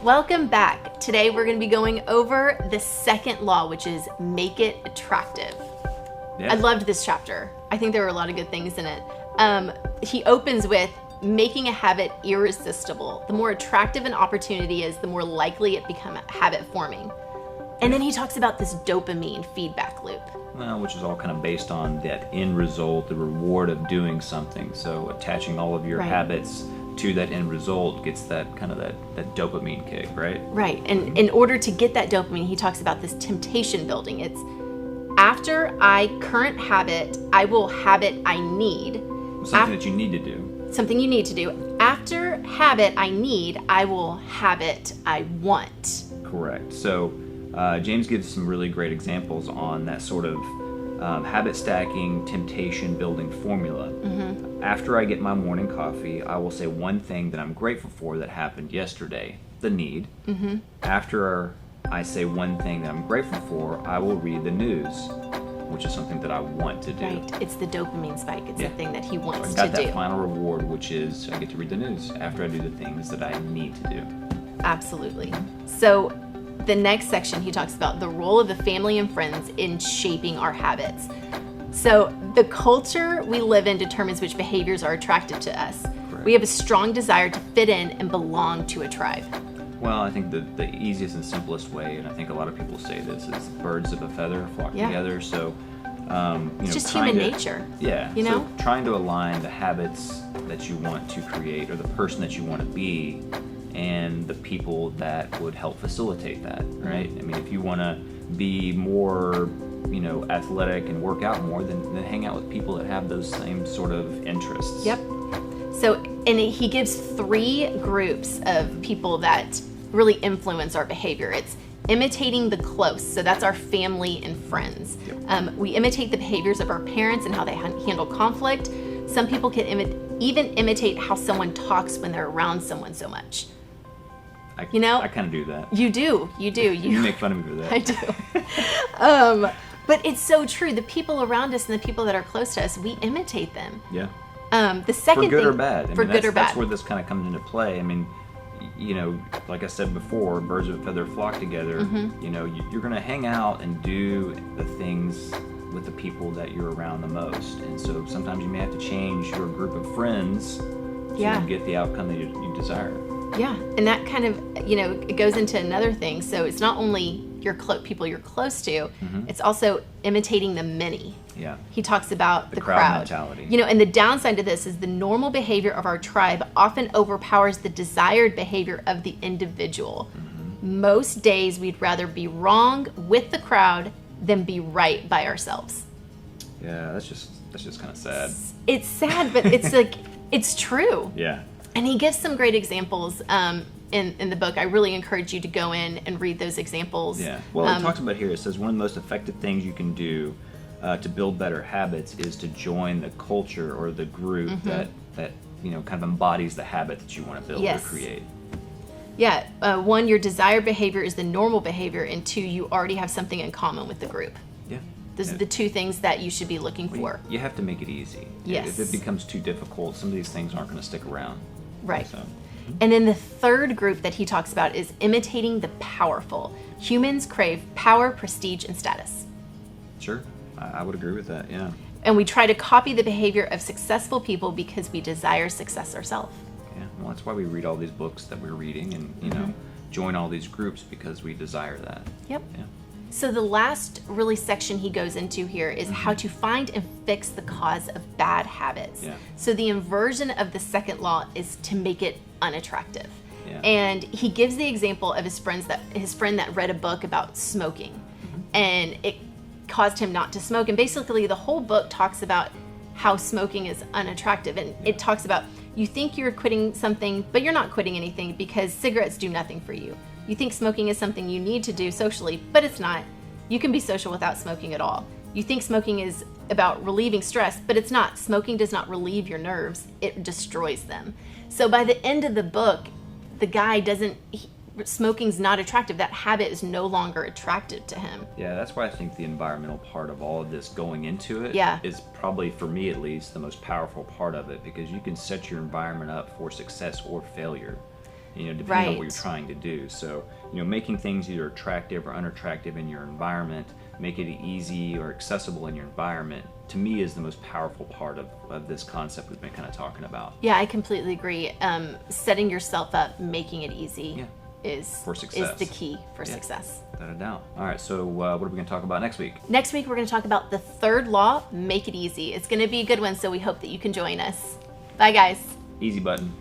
Welcome back. Today we're going to be going over the second law, which is make it attractive. Yeah. I loved this chapter. I think there were a lot of good things in it. He opens with making a habit irresistible. The more attractive an opportunity is, the more likely it becomes habit forming. And then he talks about this dopamine feedback loop. Well, which is all kind of based on that end result, the reward of doing something. So attaching all of your Right. habits to that end result gets that kind of that dopamine kick, right? Right. And in order to get that dopamine, he talks about this temptation building. It's after I current habit, I will habit I need. Something that you need to do. Something you need to do. After habit I need, I will habit I want. Correct. So James gives some really great examples on that sort of habit stacking, temptation building formula. Mm-hmm. After I get my morning coffee, I will say one thing that I'm grateful for that happened yesterday, the need. Mm-hmm. After I say one thing that I'm grateful for, I will read the news, which is something that I want to do. Right. It's the dopamine spike. It's Yeah. the thing that he So wants I to got do. that final reward, which is I get to read the news after I do the things that I need to do. Absolutely. So the next section, he talks about the role of the family and friends in shaping our habits. So the culture we live in determines which behaviors are attractive to us. Correct. We have a strong desire to fit in and belong to a tribe. Well, I think the easiest and simplest way, and I think a lot of people say this, is birds of a feather flock Yeah. together. So, It's just trying human to- nature. Yeah. You know? So trying to align the habits that you want to create or the person that you want to be and the people that would help facilitate that, right? I mean, if you want to be more, athletic and work out more, then hang out with people that have those same sort of interests. Yep. So, and he gives 3 groups of people that really influence our behavior. It's imitating the close. So that's our family and friends. Yep. We imitate the behaviors of our parents and how they handle conflict. Some people can even imitate how someone talks when they're around someone so much. I kind of do that. You do. You make fun of me for that. I do. But it's so true. The people around us and the people that are close to us, we imitate them. Yeah. The second For good thing, or bad. For good or bad. That's where this kind of comes into play. I mean, like I said before, birds of a feather flock together. Mm-hmm. You're going to hang out and do the things with the people that you're around the most. And so sometimes you may have to change your group of friends to get the outcome that you desire. Yeah, and that kind of, it goes into another thing. So it's not only your people you're close to, it's also imitating the many. Yeah. He talks about the crowd mentality. And the downside to this is the normal behavior of our tribe often overpowers the desired behavior of the individual. Most days we'd rather be wrong with the crowd than be right by ourselves. Yeah, that's just kind of sad. It's sad, but it's like, it's true. Yeah. And he gives some great examples in the book. I really encourage you to go in and read those examples. Yeah. Well, it talks about here, it says one of the most effective things you can do to build better habits is to join the culture or the group that kind of embodies the habit that you want to build or create. Yeah. 1, your desired behavior is the normal behavior, and 2, you already have something in common with the group. Yeah. Those are the 2 things that you should be looking for. You have to make it easy. Yes. If it becomes too difficult, some of these things aren't going to stick around. Right. So. And then the third group that he talks about is imitating the powerful. Humans crave power, prestige, and status. Sure. I would agree with that, yeah. And we try to copy the behavior of successful people because we desire success ourselves. Yeah, well, that's why we read all these books that we're reading and, join all these groups because we desire that. Yep. Yeah. So the last really section he goes into here is how to find and fix the cause of bad habits. Yeah. So the inversion of the second law is to make it unattractive. Yeah. And he gives the example of his friend that read a book about smoking, and it caused him not to smoke. And basically the whole book talks about how smoking is unattractive, and it talks about you think you're quitting something, but you're not quitting anything because cigarettes do nothing for you. You think smoking is something you need to do socially, but it's not. You can be social without smoking at all. You think smoking is about relieving stress, but it's not. Smoking does not relieve your nerves. It destroys them. So by the end of the book, the guy smoking's not attractive. That habit is no longer attractive to him. Yeah, that's why I think the environmental part of all of this going into it is probably, for me at least, the most powerful part of it, because you can set your environment up for success or failure. depending on what Right. you're trying to do. So, making things either attractive or unattractive in your environment, make it easy or accessible in your environment, to me is the most powerful part of this concept we've been kind of talking about. Yeah, I completely agree. Setting yourself up, making it easy For success. is the key for success. Without a doubt. All right, so what are we going to talk about next week? Next week, we're going to talk about the third law, make it easy. It's going to be a good one, so we hope that you can join us. Bye, guys. Easy button.